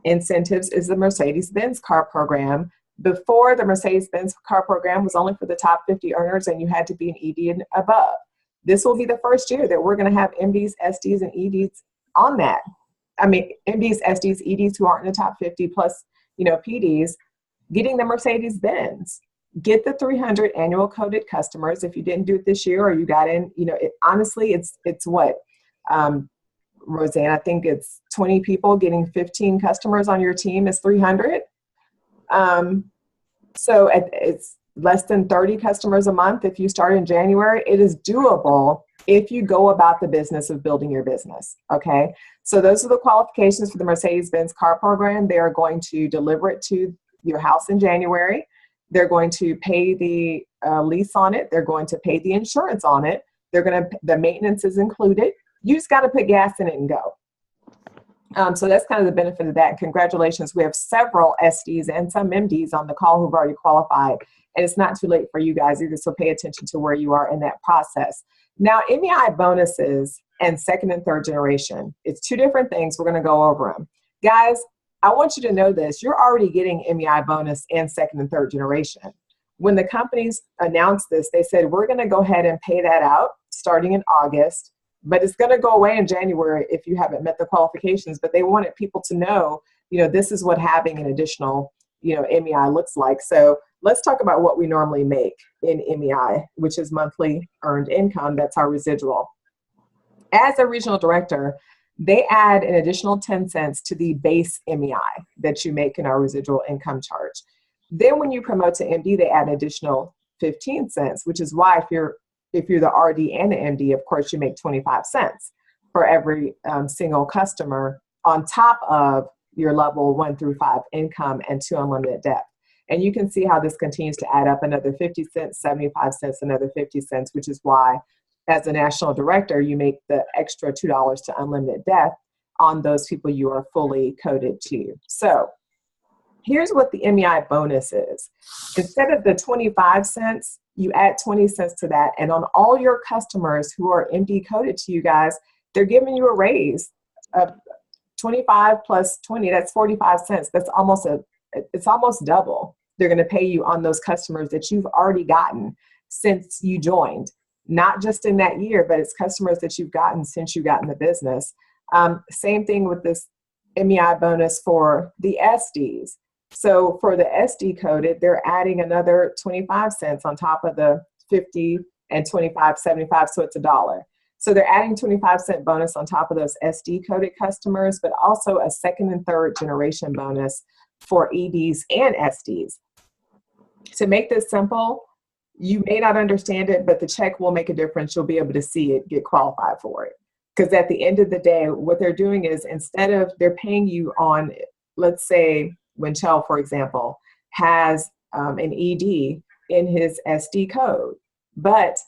S1: incentives is the Mercedes-Benz car program. Before, the Mercedes-Benz car program was only for the top 50 earners, and you had to be an ED and above. This will be the first year that we're going to have MDs, SDs, and EDs on that. I mean, MDs, SDs, EDs who aren't in the top 50 plus, PDs, getting the Mercedes-Benz. Get the 300 annual coded customers. If you didn't do it this year or you got in, honestly, it's what, Roseanne, I think it's 20 people getting 15 customers on your team is 300. So it's less than 30 customers a month. If you start in January, it is doable if you go about the business of building your business, okay? So those are the qualifications for the Mercedes-Benz car program. They are going to deliver it to your house in January. They're going to pay the lease on it. They're going to pay the insurance on it. The maintenance is included. You just got to put gas in it and go. So that's kind of the benefit of that. Congratulations. We have several SDs and some MDs on the call who've already qualified. And it's not too late for you guys either, so pay attention to where you are in that process. Now, MEI bonuses and second and third generation, it's two different things. We're going to go over them. Guys, I want you to know this. You're already getting MEI bonus and second and third generation. When the companies announced this, they said, we're going to go ahead and pay that out starting in August, but it's going to go away in January if you haven't met the qualifications. But they wanted people to know, this is what having an additional, MEI looks like. So let's talk about what we normally make in MEI, which is monthly earned income. That's our residual. As a regional director, they add an additional 10 cents to the base MEI that you make in our residual income charge. Then when you promote to MD, they add an additional 15 cents, which is why if you're the RD and the MD, of course, you make 25 cents for every single customer on top of your level 1 through 5 income and 2 unlimited depth. And you can see how this continues to add up another 50 cents, 75 cents, another 50 cents, which is why as a national director, you make the extra $2 to unlimited depth on those people you are fully coded to. So here's what the MEI bonus is. Instead of the 25 cents, you add 20 cents to that. And on all your customers who are MD coded to you guys, they're giving you a raise of 25 plus 20, that's 45 cents. It's almost double. They're going to pay you on those customers that you've already gotten since you joined. Not just in that year, but it's customers that you've gotten since you got in the business. Same thing with this MEI bonus for the SDs. So for the SD coded, they're adding another 25 cents on top of the 50 and 25, 75, so it's $1. So they're adding 25-cent bonus on top of those SD coded customers, but also a second and third generation bonus for EDs and SDs. To make this simple, you may not understand it, but the check will make a difference. You'll be able to see it, get qualified for it. Because at the end of the day, what they're doing is instead of they're paying you on, let's say, Winchell, for example, has an ED in his SD code, but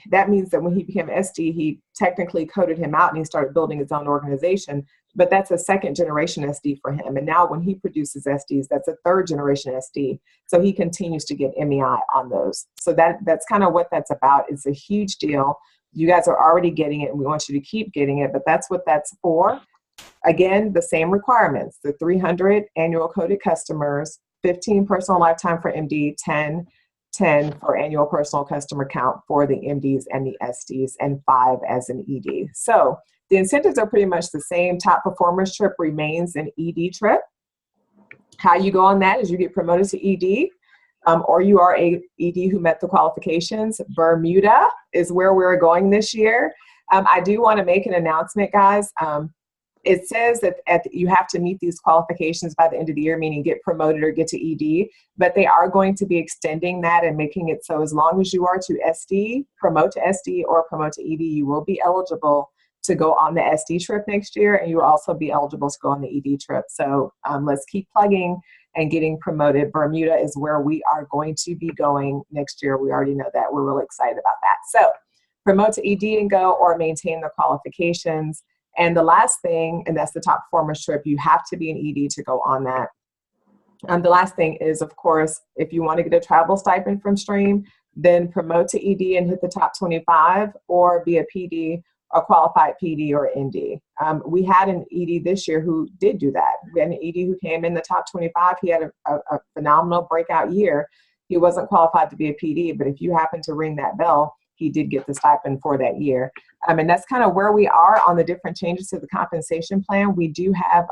S1: that means that when he became SD, he technically coded him out and he started building his own organization, but that's a second generation SD for him. And now when he produces SDs, that's a third generation SD. So he continues to get MEI on those. So that's kind of what that's about. It's a huge deal. You guys are already getting it and we want you to keep getting it, but that's what that's for. Again, the same requirements, the 300 annual coded customers, 15 personal lifetime for MD, 10 for annual personal customer count for the MDs and the SDs, and 5 as an ED. So the incentives are pretty much the same. Top performers trip remains an ED trip. How you go on that is you get promoted to ED, or you are a ED who met the qualifications. Bermuda is where we're going this year. I do want to make an announcement, guys. It says that you have to meet these qualifications by the end of the year, meaning get promoted or get to ED, but they are going to be extending that and making it so as long as you are to SD, promote to SD or promote to ED, you will be eligible to go on the SD trip next year, and you will also be eligible to go on the ED trip. So let's keep plugging and getting promoted. Bermuda is where we are going to be going next year. We already know that. We're really excited about that. So promote to ED and go, or maintain the qualifications. And the last thing, and that's the top performers trip, you have to be an ED to go on that. The last thing is, of course, if you want to get a travel stipend from Stream, then promote to ED and hit the top 25, or be a PD, a qualified PD or ND. We had an ED this year who did do that. We had an ED who came in the top 25. He had a phenomenal breakout year. He wasn't qualified to be a PD, but if you happen to ring that bell, he did get the stipend for that year. And that's kind of where we are on the different changes to the compensation plan. We do have,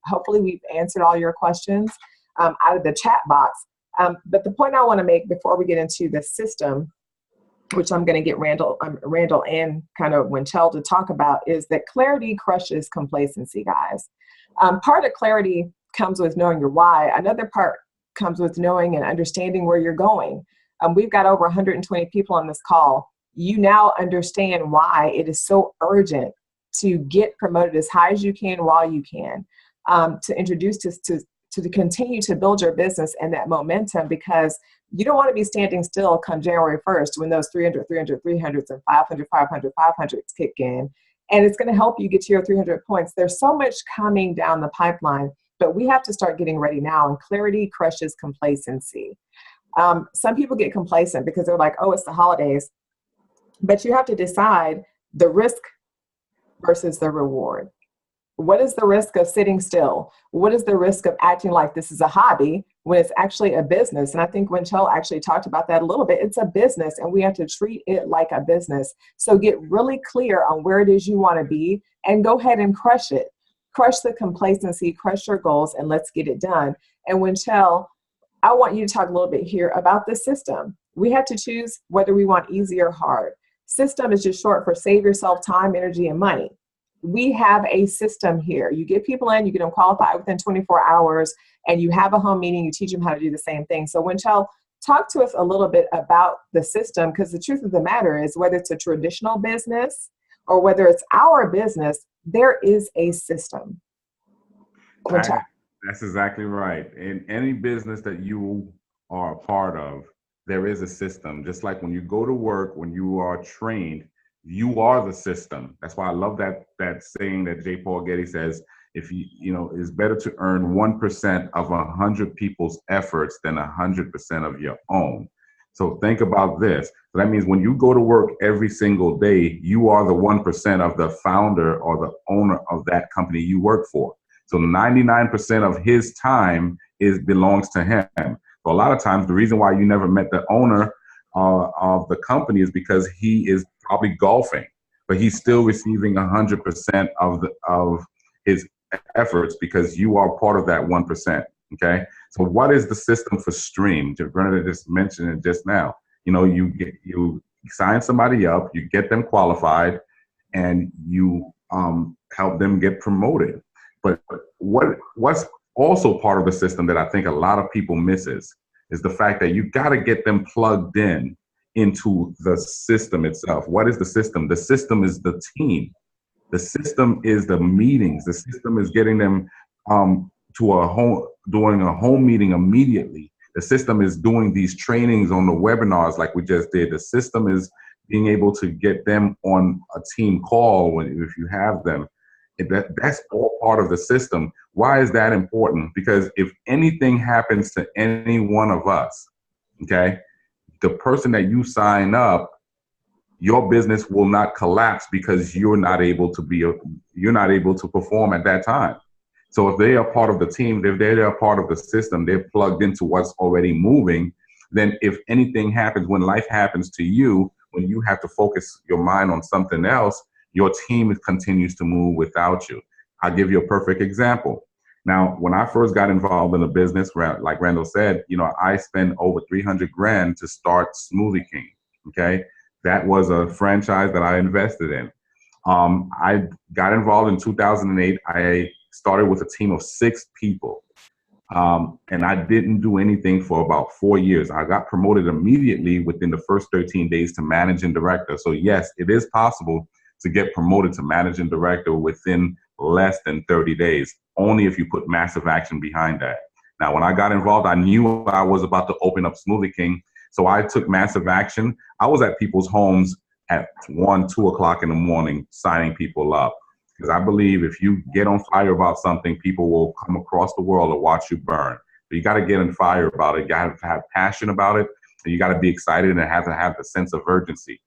S1: hopefully we've answered all your questions out of the chat box. But the point I want to make before we get into the system, which I'm going to get Randall and kind of Winchell to talk about, is that clarity crushes complacency, guys. Part of clarity comes with knowing your why. Another part comes with knowing and understanding where you're going. We've got over 120 people on this call. you now understand why it is so urgent to get promoted as high as you can while you can, to introduce to continue to build your business and that momentum, because you don't want to be standing still come January 1st when those 300, 300s and 500, 500s kick in. And it's going to help you get to your 300 points. There's so much coming down the pipeline, but we have to start getting ready now. And clarity crushes complacency. Some people get complacent because they're like, oh, it's the holidays. But you have to decide the risk versus the reward. What is the risk of sitting still? What is the risk of acting like this is a hobby when it's actually a business? And I think Winchell actually talked about that a little bit. It's a business and we have to treat it like a business. So get really clear on where it is you want to be and go ahead and crush it. Crush the complacency, crush your goals, and let's get it done. And Winchell, I want you to talk a little bit here about the system. We have to choose whether we want easy or hard. System is just short for save yourself time, energy, and money. We have a system here. You get people in, you get them qualified within 24 hours, and you have a home meeting, you teach them how to do the same thing. So Winchell, talk to us a little bit about the system, because the truth of the matter is, whether it's a traditional business or whether it's our business, there is a system. Winchell.
S3: That's exactly right. In any business that you are a part of, there is a system. Just like when you go to work, when you are trained, you are the system. That's why I love that saying that J. Paul Getty says, if it's better to earn 1% of 100 people's efforts than 100% of your own. So think about this. So that means when you go to work every single day, you are the 1% of the founder or the owner of that company you work for. So 99% of his time belongs to him. So a lot of times the reason why you never met the owner of the company is because he is probably golfing, but he's still receiving 100% of his efforts because you are part of that 1%. Okay. So what is the system for Stream? Bernadette just mentioned it just now. You sign somebody up, you get them qualified, and you help them get promoted. But what's also part of the system that I think a lot of people misses is the fact that you got to get them plugged into the system itself. What is the system? The system is the team. The system is the meetings. The system is getting them to doing a home meeting immediately. The system is doing these trainings on the webinars like we just did. The system is being able to get them on a team call if you have them. That's all part of the system. Why is that important? Because if anything happens to any one of us, okay, the person that you sign up, your business will not collapse because you're not able to perform at that time. So if they are part of the team, if they're a part of the system, they're plugged into what's already moving, then if anything happens, when life happens to you, when you have to focus your mind on something else, your team continues to move without you. I'll give you a perfect example. Now, when I first got involved in the business, like Randall said, I spent over $300,000 to start Smoothie King. Okay. That was a franchise that I invested in. I got involved in 2008. I started with a team of 6 people. And I didn't do anything for about 4 years. I got promoted immediately within the first 13 days to managing director. So yes, it is possible to get promoted to managing director within less than 30 days, only if you put massive action behind that. Now, when I got involved, I knew I was about to open up Smoothie King. So I took massive action. I was at people's homes at 1, 2 o'clock in the morning, signing people up. Because I believe if you get on fire about something, people will come across the world to watch you burn. But you got to get on fire about it. You got to have passion about it. And you got to be excited and have to have the sense of urgency.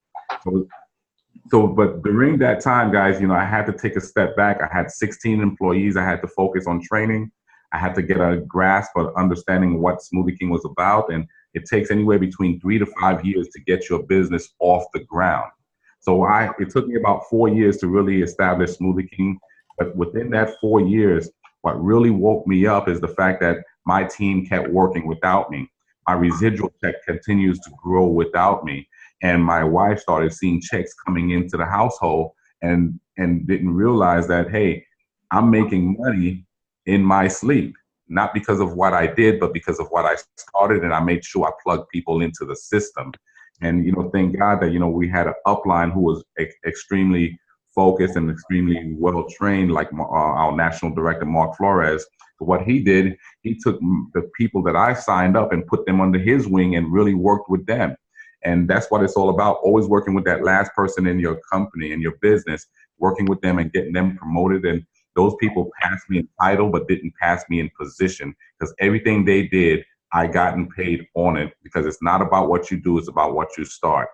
S3: But during that time, guys, I had to take a step back. I had 16 employees. I had to focus on training. I had to get a grasp of understanding what Smoothie King was about. And it takes anywhere between 3 to 5 years to get your business off the ground. So it took me about 4 years to really establish Smoothie King. But within that 4 years, what really woke me up is the fact that my team kept working without me. My residual check continues to grow without me. And my wife started seeing checks coming into the household and didn't realize that, hey, I'm making money in my sleep, not because of what I did, but because of what I started. And I made sure I plugged people into the system. And, thank God that, we had an upline who was extremely focused and extremely well trained, like our national director, Mark Flores. So what he did, he took the people that I signed up and put them under his wing and really worked with them. And that's what it's all about, always working with that last person in your company, in your business, working with them and getting them promoted. And those people passed me in title, but didn't pass me in position, because everything they did, I gotten paid on it, because it's not about what you do, it's about what you start.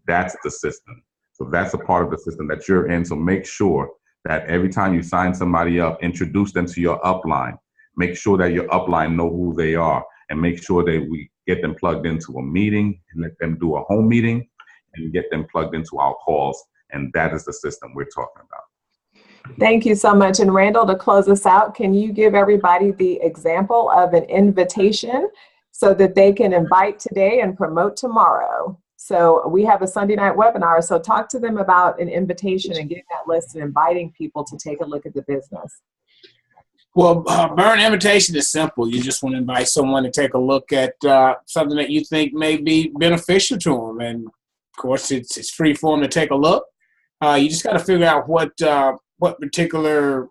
S3: That's the system. So that's a part of the system that you're in. So make sure that every time you sign somebody up, introduce them to your upline. Make sure that your upline know who they are, and make sure that we get them plugged into a meeting and let them do a home meeting and get them plugged into our calls. And that is the system we're talking about.
S1: Thank you so much. And Randall, to close us out, can you give everybody the example of an invitation so that they can invite today and promote tomorrow? So we have a Sunday night webinar, so talk to them about an invitation and getting that list and inviting people to take a look at the business.
S2: Well, Burn, invitation is simple. You just want to invite someone to take a look at something that you think may be beneficial to them. And, of course, it's free for them to take a look. You just got to figure out what particular,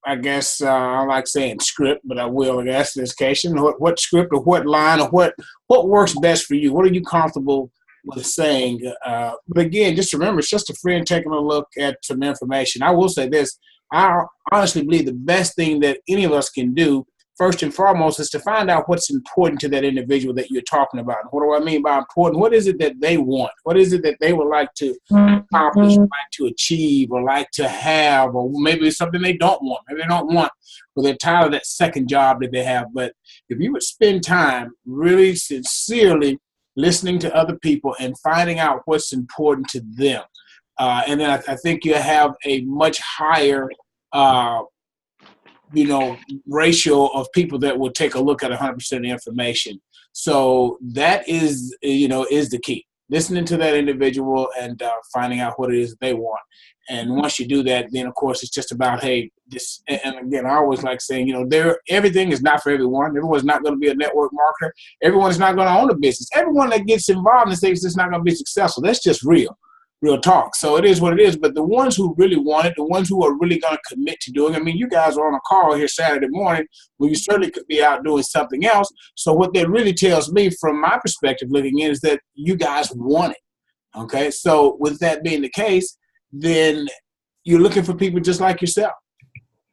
S2: I guess, I like saying script, but I will, I guess, in this case, what script or what line or what works best for you. What are you comfortable with saying? But, again, just remember, it's just a friend taking a look at some information. I will say this. I honestly believe the best thing that any of us can do, first and foremost, is to find out what's important to that individual that you're talking about. What do I mean by important? What is it that they want? What is it that they would like to accomplish, like to achieve, or like to have, or maybe it's something they don't want. Maybe they don't want, or they're tired of that second job that they have. But if you would spend time really sincerely listening to other people and finding out what's important to them, and then I think you have a much higher ratio of people that will take a look at 100% of the information. So that is the key. Listening to that individual and finding out what it is that they want. And once you do that, then of course it's just about, hey, this. And again, I always like saying, everything is not for everyone. Everyone's not going to be a network marketer. Everyone is not going to own a business. Everyone that gets involved in things is not going to be successful. That's just real talk. So it is what it is. But the ones who really want it, the ones who are really going to commit to doing it, I mean, you guys are on a call here Saturday morning where you certainly could be out doing something else. So what that really tells me from my perspective looking in is that you guys want it. Okay. So with that being the case, then you're looking for people just like yourself.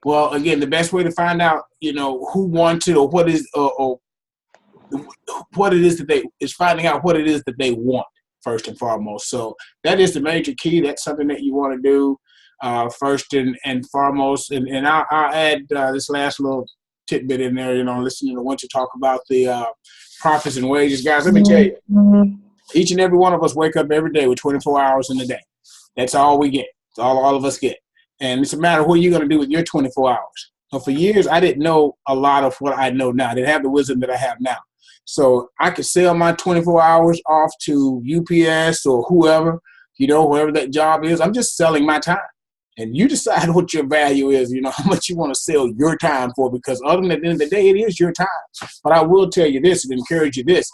S2: Well, again, the best way to find out, who wants it or what is, or what it is that they is finding out what it is that they want. First and foremost. So that is the major key. That's something that you want to do first and foremost. And I'll add this last little tidbit in there, listening to what you talk about the profits and wages. Guys, let me tell you, each and every one of us wake up every day with 24 hours in the day. That's all we get. That's all of us get. And it's a matter of what you're going to do with your 24 hours. So for years, I didn't know a lot of what I know now. I didn't have the wisdom that I have now. So I could sell my 24 hours off to UPS or whoever, whoever that job is. I'm just selling my time. And you decide what your value is, how much you want to sell your time for, because ultimately at the end of the day, it is your time. But I will tell you this and encourage you this.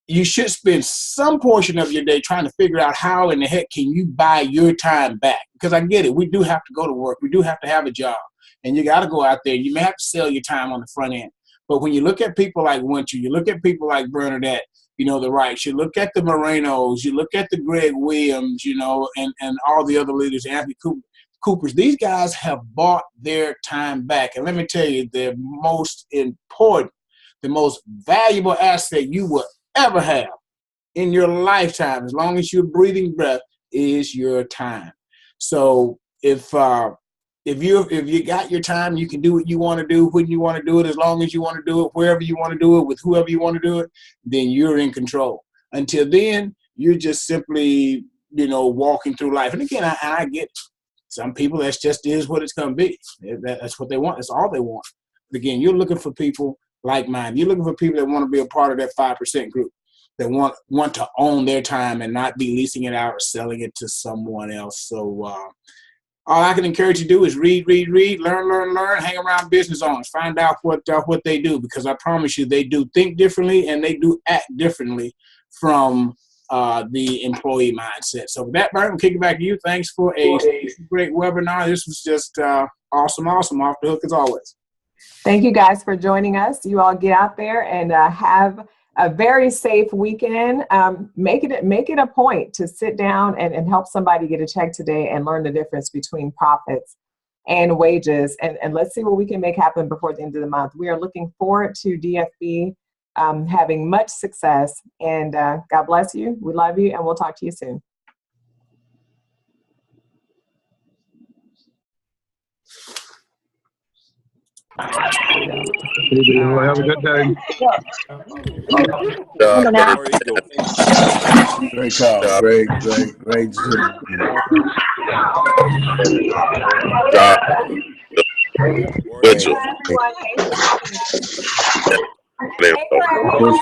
S2: You should spend some portion of your day trying to figure out how in the heck can you buy your time back. Because I get it. We do have to go to work. We do have to have a job. And you got to go out there. You may have to sell your time on the front end. But when you look at people like Winter, you look at people like Bernadette, the Wrights, you look at the Morenos, you look at the Greg Williams, and all the other leaders, Anthony Coopers, these guys have bought their time back. And let me tell you, the most important, the most valuable asset you will ever have in your lifetime, as long as you're breathing breath, is your time. So if you got your time, you can do what you want to do, when you want to do it, as long as you want to do it, wherever you want to do it, with whoever you want to do it, then you're in control. Until then, you're just simply, walking through life. And again, I get some people, that's just is what it's going to be. That's what they want. That's all they want. But again, you're looking for people like mine. You're looking for people that want to be a part of that 5% group, that want to own their time and not be leasing it out or selling it to someone else. So, all I can encourage you to do is read, learn, hang around business owners, find out what they do, because I promise you they do think differently and they do act differently from the employee mindset. So with that, Bert, we'll kick it back to you. Thanks for a great webinar. This was just awesome, off the hook as always.
S1: Thank you guys for joining us. You all get out there and have a very safe weekend. Make it a point to sit down and help somebody get a check today and learn the difference between profits and wages. And let's see what we can make happen before the end of the month. We are looking forward to DFB having much success. And God bless you. We love you, and we'll talk to you soon.
S5: Have a good day.
S6: Great call. Great Zoom. Mitchell. Good